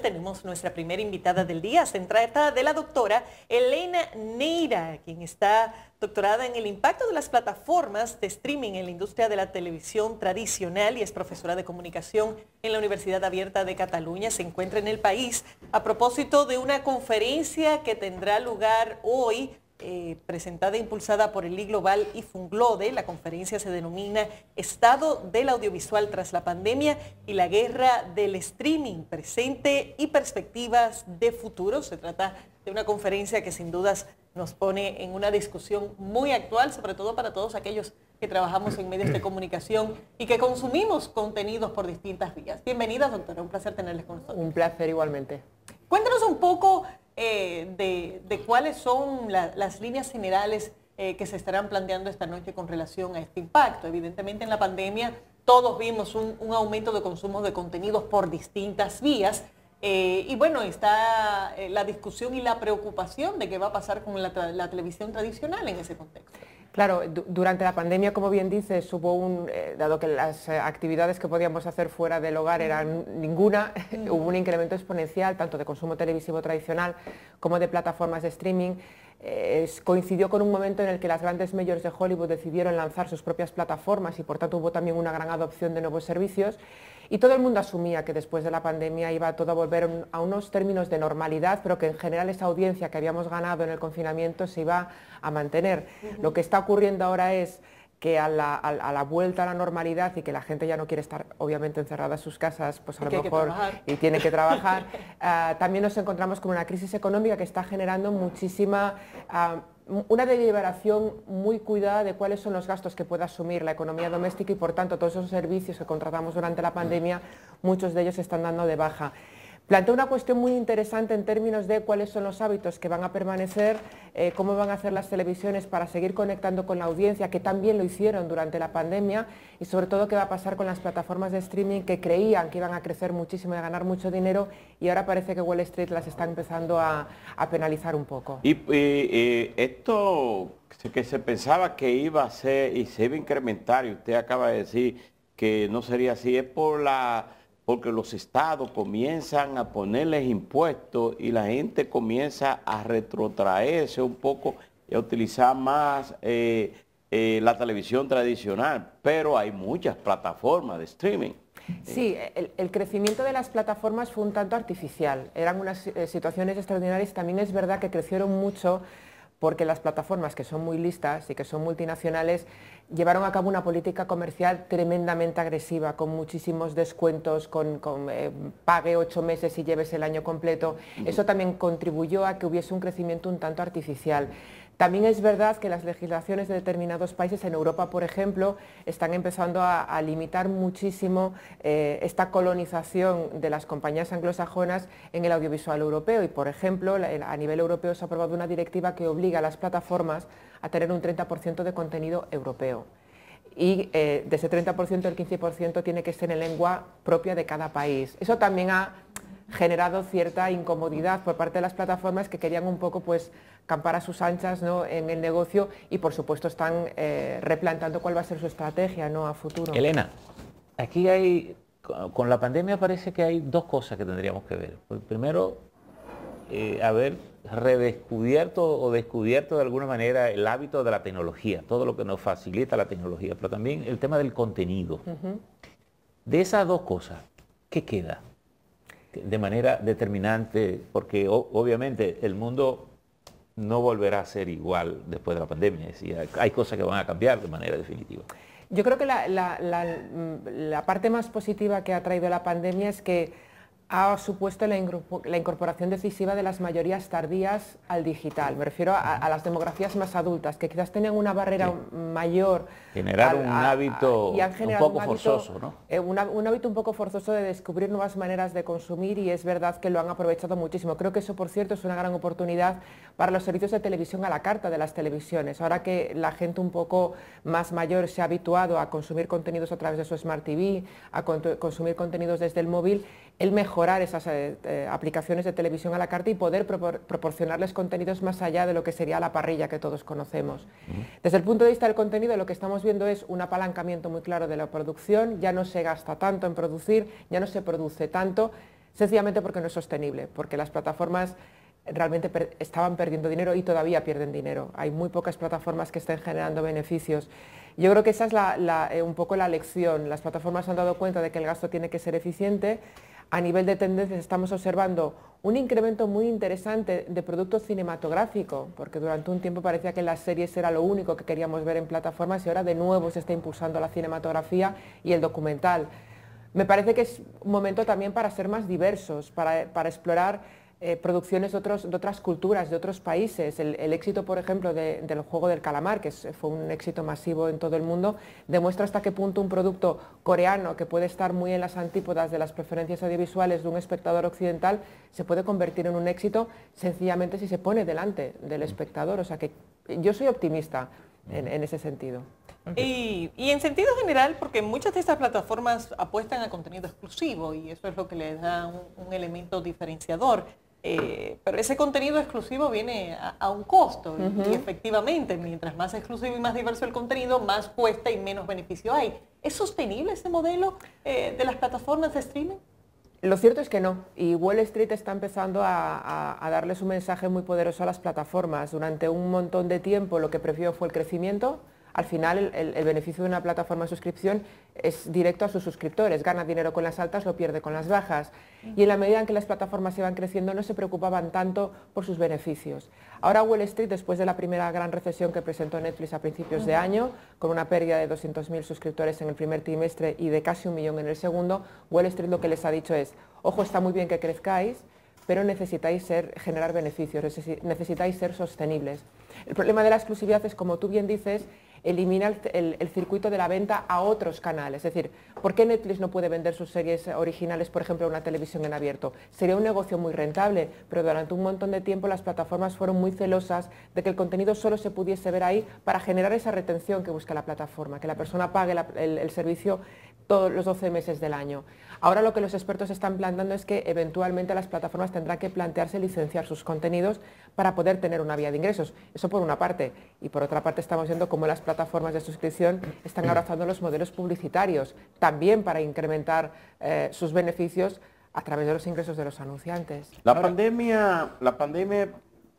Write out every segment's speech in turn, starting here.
Tenemos nuestra primera invitada del día. Se trata de la doctora Elena Neira, quien está doctorada en el impacto de las plataformas de streaming en la industria de la televisión tradicional y es profesora de comunicación en la Universidad Abierta de Cataluña. Se encuentra en el país a propósito de una conferencia que tendrá lugar hoy, presentada e impulsada por el I-Global y Funglode. La conferencia se denomina Estado del Audiovisual tras la pandemia y la guerra del streaming, presente y perspectivas de futuro. Se trata de una conferencia que sin dudas nos pone en una discusión muy actual, sobre todo para todos aquellos que trabajamos en medios de comunicación y que consumimos contenidos por distintas vías. Bienvenida, doctora, un placer tenerles con nosotros. Un placer igualmente. Cuéntanos un poco de cuáles son las líneas generales que se estarán planteando esta noche con relación a este impacto. Evidentemente en la pandemia todos vimos un aumento de consumo de contenidos por distintas vías y bueno, está la discusión y la preocupación de qué va a pasar con la televisión tradicional en ese contexto. Claro, durante la pandemia, como bien dices, hubo dado que las actividades que podíamos hacer fuera del hogar eran ninguna, hubo un incremento exponencial tanto de consumo televisivo tradicional como de plataformas de streaming. Coincidió con un momento en el que las grandes majors de Hollywood decidieron lanzar sus propias plataformas y por tanto hubo también una gran adopción de nuevos servicios y todo el mundo asumía que después de la pandemia iba todo a volver a unos términos de normalidad, pero que en general esa audiencia que habíamos ganado en el confinamiento se iba a mantener. Lo que está ocurriendo ahora es que a la vuelta a la normalidad y que la gente ya no quiere estar obviamente encerrada en sus casas, pues a lo mejor y tiene que trabajar, también nos encontramos con una crisis económica que está generando muchísima, una deliberación muy cuidada de cuáles son los gastos que puede asumir la economía doméstica y por tanto todos esos servicios que contratamos durante la pandemia, muchos de ellos se están dando de baja. Plantea una cuestión muy interesante en términos de cuáles son los hábitos que van a permanecer, cómo van a hacer las televisiones para seguir conectando con la audiencia, que también lo hicieron durante la pandemia, y sobre todo qué va a pasar con las plataformas de streaming que creían que iban a crecer muchísimo y a ganar mucho dinero, y ahora parece que Wall Street las está empezando a penalizar un poco. Y esto que se pensaba que iba a ser y se iba a incrementar, y usted acaba de decir que no sería así, es porque los estados comienzan a ponerles impuestos y la gente comienza a retrotraerse un poco y a utilizar más la televisión tradicional, pero hay muchas plataformas de streaming. Sí, el crecimiento de las plataformas fue un tanto artificial, eran unas situaciones extraordinarias. También es verdad que crecieron mucho porque las plataformas, que son muy listas y que son multinacionales, llevaron a cabo una política comercial tremendamente agresiva, con muchísimos descuentos, pague 8 meses y lleves el año completo. Eso también contribuyó a que hubiese un crecimiento un tanto artificial. También es verdad que las legislaciones de determinados países, en Europa por ejemplo, están empezando a limitar muchísimo esta colonización de las compañías anglosajonas en el audiovisual europeo y por ejemplo a nivel europeo se ha aprobado una directiva que obliga a las plataformas a tener un 30% de contenido europeo. Y de ese 30% el 15% tiene que ser en lengua propia de cada país. Eso también ha generado cierta incomodidad por parte de las plataformas que querían un poco pues campar a sus anchas, ¿no?, en el negocio y por supuesto están replanteando cuál va a ser su estrategia, ¿no?, a futuro. Elena, aquí con la pandemia parece que hay dos cosas que tendríamos que ver. Primero, haber redescubierto o descubierto de alguna manera el hábito de la tecnología, todo lo que nos facilita la tecnología, pero también el tema del contenido. De esas dos cosas, ¿qué queda de manera determinante? Porque obviamente el mundo no volverá a ser igual después de la pandemia, es decir, hay cosas que van a cambiar de manera definitiva. Yo creo que la parte más positiva que ha traído la pandemia es que ha supuesto la incorporación decisiva de las mayorías tardías al digital. Me refiero a las demografías más adultas, que quizás tenían una barrera mayor. Generar un hábito un poco forzoso, ¿no? Un hábito un poco forzoso de descubrir nuevas maneras de consumir y es verdad que lo han aprovechado muchísimo. Creo que eso, por cierto, es una gran oportunidad para los servicios de televisión a la carta de las televisiones. Ahora que la gente un poco más mayor se ha habituado a consumir contenidos a través de su Smart TV, a consumir contenidos desde el móvil, el mejorar esas aplicaciones de televisión a la carta y poder proporcionarles contenidos más allá de lo que sería la parrilla que todos conocemos. Desde el punto de vista del contenido, lo que estamos viendo es un apalancamiento muy claro de la producción, ya no se gasta tanto en producir, ya no se produce tanto, sencillamente porque no es sostenible, porque las plataformas realmente estaban perdiendo dinero y todavía pierden dinero. Hay muy pocas plataformas que estén generando beneficios. Yo creo que esa es un poco la lección. Las plataformas han dado cuenta de que el gasto tiene que ser eficiente. A nivel de tendencias estamos observando un incremento muy interesante de producto cinematográfico, porque durante un tiempo parecía que las series era lo único que queríamos ver en plataformas y ahora de nuevo se está impulsando la cinematografía y el documental. Me parece que es un momento también para ser más diversos, para explorar producciones de otras culturas, de otros países. El éxito, por ejemplo, del juego del calamar, que fue un éxito masivo en todo el mundo, demuestra hasta qué punto un producto coreano, que puede estar muy en las antípodas de las preferencias audiovisuales de un espectador occidental, se puede convertir en un éxito sencillamente si se pone delante del espectador. O sea que yo soy optimista en ese sentido. Y en sentido general, porque muchas de estas plataformas apuestan a contenido exclusivo y eso es lo que les da un elemento diferenciador. Pero ese contenido exclusivo viene a un costo y efectivamente, mientras más exclusivo y más diverso el contenido, más cuesta y menos beneficio hay. ¿Es sostenible ese modelo de las plataformas de streaming? Lo cierto es que no, y Wall Street está empezando a darles un mensaje muy poderoso a las plataformas. Durante un montón de tiempo lo que prefirió fue el crecimiento. Al final el beneficio de una plataforma de suscripción es directo a sus suscriptores, gana dinero con las altas, lo pierde con las bajas. Y en la medida en que las plataformas iban creciendo no se preocupaban tanto por sus beneficios. Ahora Wall Street, después de la primera gran recesión que presentó Netflix a principios de año, con una pérdida de 200.000 suscriptores en el primer trimestre y de casi 1 millón en el segundo, Wall Street lo que les ha dicho es, ojo, está muy bien que crezcáis, pero necesitáis generar beneficios, necesitáis ser sostenibles. El problema de la exclusividad es, como tú bien dices, elimina el circuito de la venta a otros canales. Es decir, ¿por qué Netflix no puede vender sus series originales, por ejemplo, a una televisión en abierto? Sería un negocio muy rentable, pero durante un montón de tiempo las plataformas fueron muy celosas de que el contenido solo se pudiese ver ahí para generar esa retención que busca la plataforma, que la persona pague el servicio todos los 12 meses del año. Ahora lo que los expertos están planteando es que eventualmente las plataformas tendrán que plantearse licenciar sus contenidos para poder tener una vía de ingresos. Eso por una parte. Y por otra parte estamos viendo cómo las plataformas de suscripción están abrazando los modelos publicitarios, también para incrementar sus beneficios a través de los ingresos de los anunciantes. La pandemia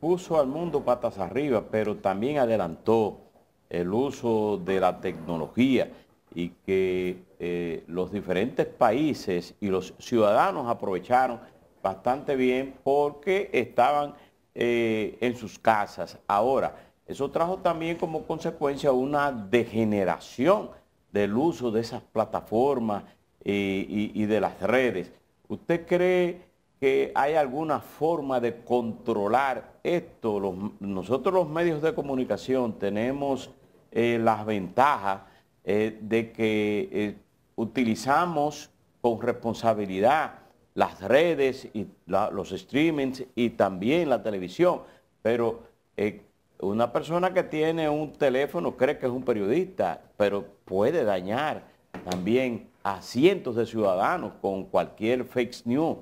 puso al mundo patas arriba, pero también adelantó el uso de la tecnología y que los diferentes países y los ciudadanos aprovecharon bastante bien porque estaban en sus casas. Ahora, eso trajo también como consecuencia una degeneración del uso de esas plataformas y de las redes. ¿Usted cree que hay alguna forma de controlar esto? Nosotros los medios de comunicación tenemos las ventajas de que utilizamos con responsabilidad las redes y los streamings y también la televisión, pero una persona que tiene un teléfono cree que es un periodista, pero puede dañar también a cientos de ciudadanos con cualquier fake news.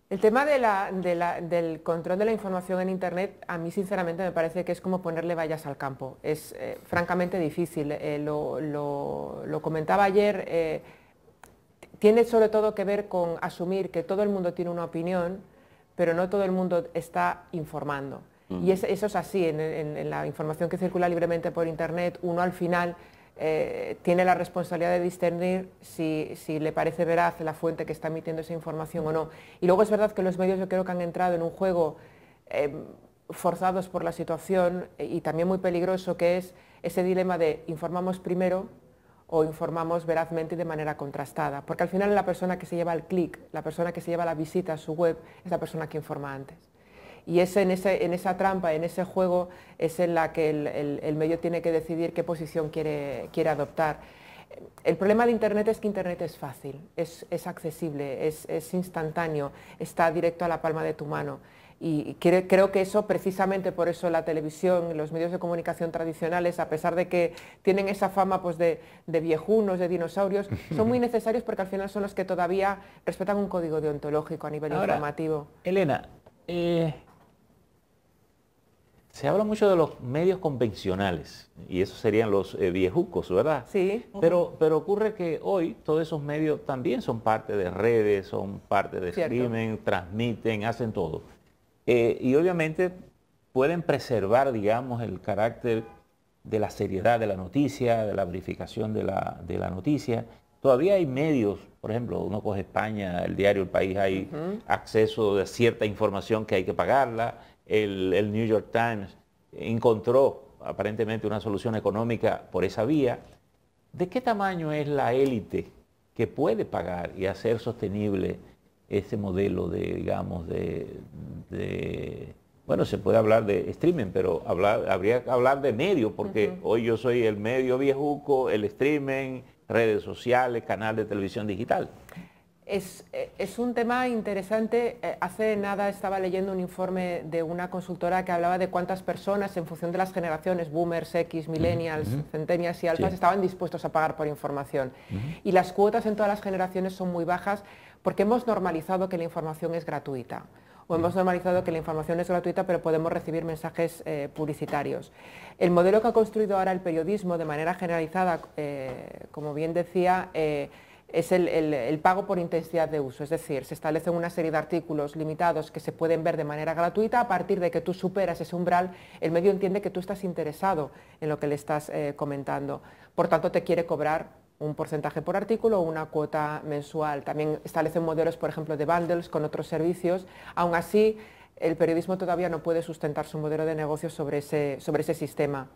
El tema del control de la información en Internet, a mí sinceramente me parece que es como ponerle vallas al campo. Es francamente difícil. Lo comentaba ayer, tiene sobre todo que ver con asumir que todo el mundo tiene una opinión, pero no todo el mundo está informando. Y eso es así, en la información que circula libremente por Internet, uno al final tiene la responsabilidad de discernir si le parece veraz la fuente que está emitiendo esa información o no. Y luego es verdad que los medios yo creo que han entrado en un juego forzados por la situación y también muy peligroso, que es ese dilema de informamos primero o informamos verazmente y de manera contrastada. Porque al final la persona que se lleva el clic, la persona que se lleva la visita a su web, es la persona que informa antes. Y es en esa trampa, en ese juego, es en la que el medio tiene que decidir qué posición quiere adoptar. El problema de Internet es que Internet es fácil, es accesible, es instantáneo, está directo a la palma de tu mano. Y creo que eso, precisamente por eso la televisión, los medios de comunicación tradicionales, a pesar de que tienen esa fama pues, de viejunos, de dinosaurios, son muy necesarios porque al final son los que todavía respetan un código deontológico a nivel informativo. Elena, Se habla mucho de los medios convencionales y esos serían los viejucos, ¿verdad? Sí. Pero ocurre que hoy todos esos medios también son parte de redes, son parte de Cierto. streaming, transmiten, hacen todo. Y obviamente pueden preservar, digamos, el carácter de la seriedad de la noticia, de la verificación de la noticia. Todavía hay medios, por ejemplo, uno coge España, el diario El País, hay acceso de cierta información que hay que pagarla. El New York Times encontró aparentemente una solución económica por esa vía. ¿De qué tamaño es la élite que puede pagar y hacer sostenible ese modelo de, digamos, bueno, se puede hablar de streaming, pero habría que hablar de medio, porque hoy yo soy el medio viejuco, el streaming, redes sociales, canal de televisión digital? Es un tema interesante. Hace nada estaba leyendo un informe de una consultora que hablaba de cuántas personas, en función de las generaciones, boomers, X, millennials, centennials y alfas, estaban dispuestos a pagar por información. Y las cuotas en todas las generaciones son muy bajas porque hemos normalizado que la información es gratuita. O hemos normalizado que la información es gratuita, pero podemos recibir mensajes publicitarios. El modelo que ha construido ahora el periodismo de manera generalizada, como bien decía, es el pago por intensidad de uso, es decir, se establecen una serie de artículos limitados que se pueden ver de manera gratuita. A partir de que tú superas ese umbral, el medio entiende que tú estás interesado en lo que le estás comentando. Por tanto, te quiere cobrar un porcentaje por artículo o una cuota mensual. También establecen modelos, por ejemplo, de bundles con otros servicios. Aún así, el periodismo todavía no puede sustentar su modelo de negocio sobre ese sistema.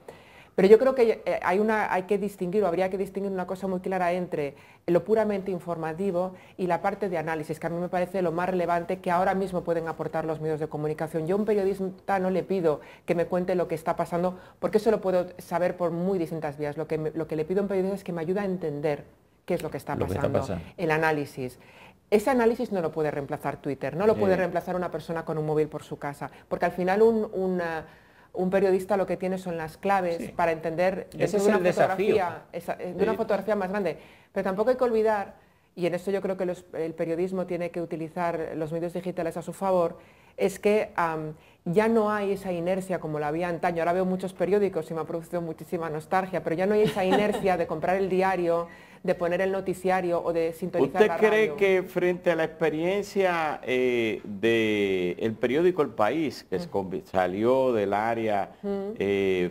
Pero yo creo que hay que distinguir, o habría que distinguir una cosa muy clara entre lo puramente informativo y la parte de análisis, que a mí me parece lo más relevante que ahora mismo pueden aportar los medios de comunicación. Yo a un periodista no le pido que me cuente lo que está pasando, porque eso lo puedo saber por muy distintas vías. Lo que le pido a un periodista es que me ayude a entender qué es lo que está pasando, el análisis. Ese análisis no lo puede reemplazar Twitter, no lo puede reemplazar una persona con un móvil por su casa, porque al final un periodista lo que tiene son las claves para entender ese es el desafío de una fotografía más grande. Pero tampoco hay que olvidar, y en esto yo creo que el periodismo tiene que utilizar los medios digitales a su favor, es que ya no hay esa inercia como la había antaño. Ahora veo muchos periódicos y me ha producido muchísima nostalgia, pero ya no hay esa inercia de comprar el diario, de poner el noticiario o de sintonizar la radio. ¿Usted cree que frente a la experiencia del periódico El País, que salió del área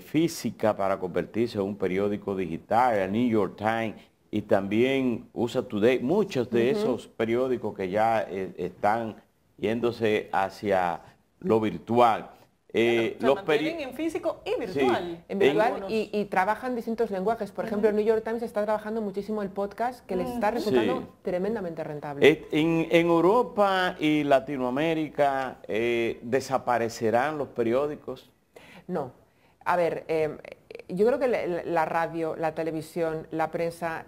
física para convertirse en un periódico digital, el New York Times y también USA Today, muchos de esos periódicos que ya están yéndose hacia lo virtual? Se mantienen en físico y virtual. Sí, en virtual y trabajan distintos lenguajes. Por ejemplo, el New York Times está trabajando muchísimo el podcast, que les está resultando tremendamente rentable. En Europa y Latinoamérica, ¿desaparecerán los periódicos? No. A ver, yo creo que la radio, la televisión, la prensa,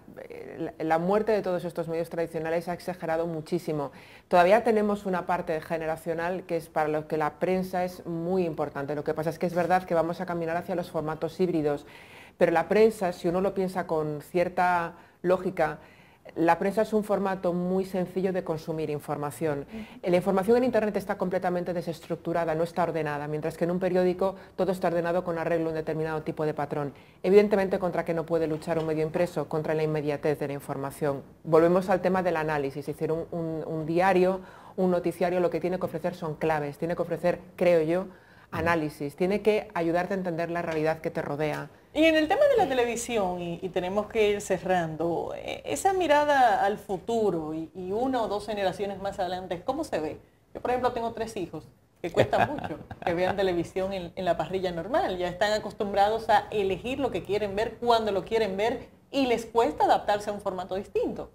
la muerte de todos estos medios tradicionales ha exagerado muchísimo. Todavía tenemos una parte generacional que es para lo que la prensa es muy importante. Lo que pasa es que es verdad que vamos a caminar hacia los formatos híbridos, pero la prensa, si uno lo piensa con cierta lógica, la prensa es un formato muy sencillo de consumir información. La información en Internet está completamente desestructurada, no está ordenada, mientras que en un periódico todo está ordenado con arreglo a un determinado tipo de patrón. Evidentemente, ¿contra qué no puede luchar un medio impreso? Contra la inmediatez de la información. Volvemos al tema del análisis, es decir, un diario, un noticiario lo que tiene que ofrecer son claves, tiene que ofrecer, creo yo, análisis, tiene que ayudarte a entender la realidad que te rodea. Y en el tema de la televisión, y tenemos que ir cerrando, esa mirada al futuro y una o dos generaciones más adelante, ¿cómo se ve? Yo, por ejemplo, tengo 3 hijos que cuesta mucho que vean televisión en la parrilla normal. Ya están acostumbrados a elegir lo que quieren ver, cuando lo quieren ver, y les cuesta adaptarse a un formato distinto.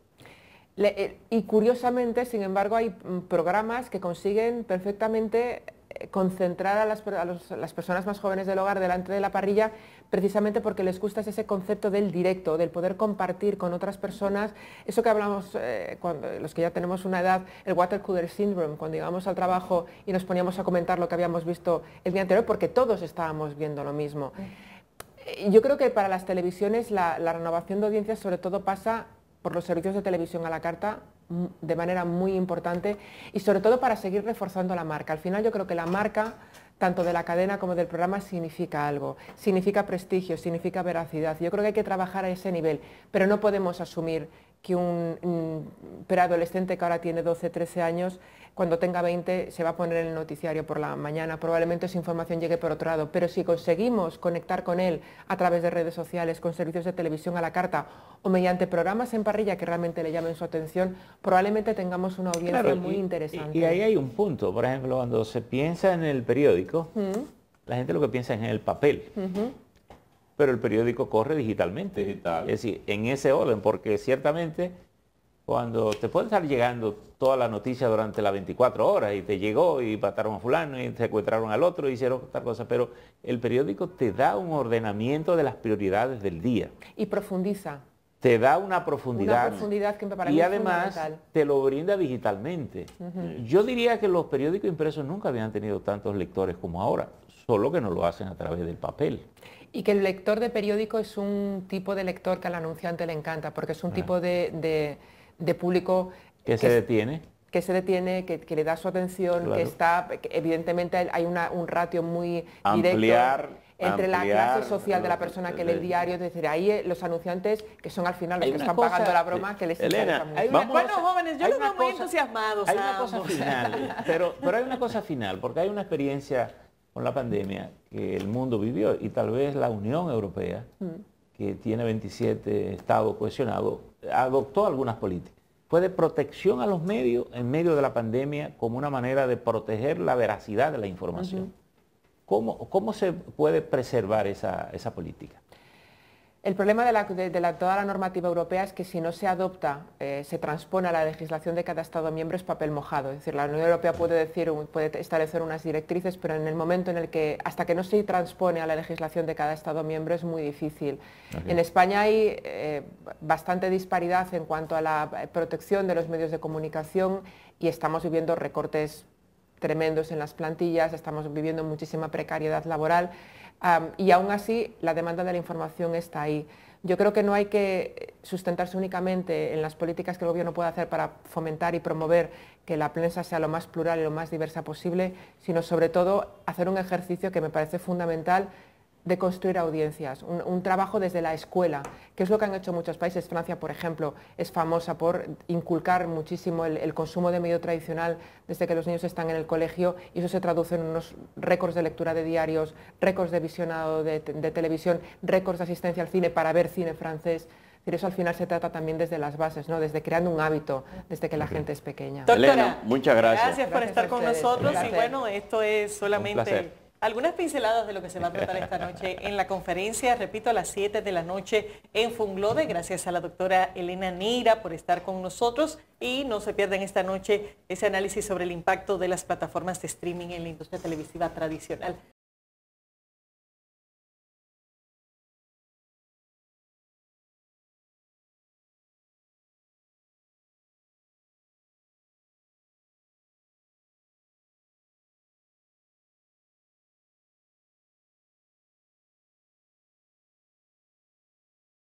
Y curiosamente, sin embargo, hay programas que consiguen perfectamente concentrar a las personas más jóvenes del hogar delante de la parrilla, precisamente porque les gusta ese concepto del directo, del poder compartir con otras personas, eso que hablamos cuando los que ya tenemos una edad, el water cooler syndrome, cuando íbamos al trabajo y nos poníamos a comentar lo que habíamos visto el día anterior, porque todos estábamos viendo lo mismo. Yo creo que para las televisiones la renovación de audiencias sobre todo pasa por los servicios de televisión a la carta de manera muy importante y sobre todo para seguir reforzando la marca. Al final yo creo que la marca, tanto de la cadena como del programa, significa algo, significa prestigio, significa veracidad. Yo creo que hay que trabajar a ese nivel, pero no podemos asumir que un preadolescente que ahora tiene 12, 13 años, cuando tenga 20 se va a poner en el noticiario por la mañana, probablemente esa información llegue por otro lado, pero si conseguimos conectar con él a través de redes sociales, con servicios de televisión a la carta o mediante programas en parrilla que realmente le llamen su atención, probablemente tengamos una audiencia muy interesante. Y ahí hay un punto, por ejemplo, cuando se piensa en el periódico, la gente lo que piensa es en el papel. Pero el periódico corre digitalmente. Es decir, en ese orden, porque ciertamente cuando te puede estar llegando toda la noticia durante las 24 horas y te llegó y mataron a fulano y secuestraron al otro y hicieron tal cosa, pero el periódico te da un ordenamiento de las prioridades del día. Y profundiza. Te da una profundidad. Una profundidad que para mí y es además fundamental. Te lo brinda digitalmente. Yo diría que los periódicos impresos nunca habían tenido tantos lectores como ahora, solo que no lo hacen a través del papel. Y que el lector de periódico es un tipo de lector que al anunciante le encanta, porque es un tipo de público que se detiene. Que se detiene, que le da su atención, claro. Que evidentemente hay un ratio muy directo entre la clase social de la persona que lee el diario, es decir, ahí los anunciantes, que son al final los que están pagando la broma, que les interesa mucho. Bueno, jóvenes, yo los veo muy entusiasmados. Hay una cosa final, pero hay una cosa final, porque hay una experiencia con la pandemia que el mundo vivió y tal vez la Unión Europea, que tiene 27 estados cohesionados, adoptó algunas políticas. Fue de protección a los medios en medio de la pandemia como una manera de proteger la veracidad de la información. ¿Cómo se puede preservar esa política? El problema de toda la normativa europea es que si no se adopta, se transpone a la legislación de cada Estado miembro, es papel mojado. Es decir, la Unión Europea puede establecer unas directrices, pero en el momento en el que, hasta que no se transpone a la legislación de cada Estado miembro, es muy difícil. Okay. En España hay bastante disparidad en cuanto a la protección de los medios de comunicación y estamos viviendo recortes tremendos en las plantillas, estamos viviendo muchísima precariedad laboral. Y aún así la demanda de la información está ahí. Yo creo que no hay que sustentarse únicamente en las políticas que el gobierno puede hacer para fomentar y promover que la prensa sea lo más plural y lo más diversa posible, sino sobre todo hacer un ejercicio que me parece fundamental de construir audiencias, un trabajo desde la escuela, que es lo que han hecho muchos países. Francia, por ejemplo, es famosa por inculcar muchísimo el consumo de medio tradicional desde que los niños están en el colegio y eso se traduce en unos récords de lectura de diarios, récords de visionado de televisión, récords de asistencia al cine para ver cine francés. Eso al final se trata también desde las bases, ¿no? Desde creando un hábito, desde que la gente es pequeña. Doctora, Elena, muchas gracias. Gracias por estar con nosotros y bueno, esto es solamente algunas pinceladas de lo que se va a tratar esta noche en la conferencia, repito, a las 7 de la noche en Funglode. Gracias a la doctora Elena Neira por estar con nosotros y no se pierdan esta noche ese análisis sobre el impacto de las plataformas de streaming en la industria televisiva tradicional.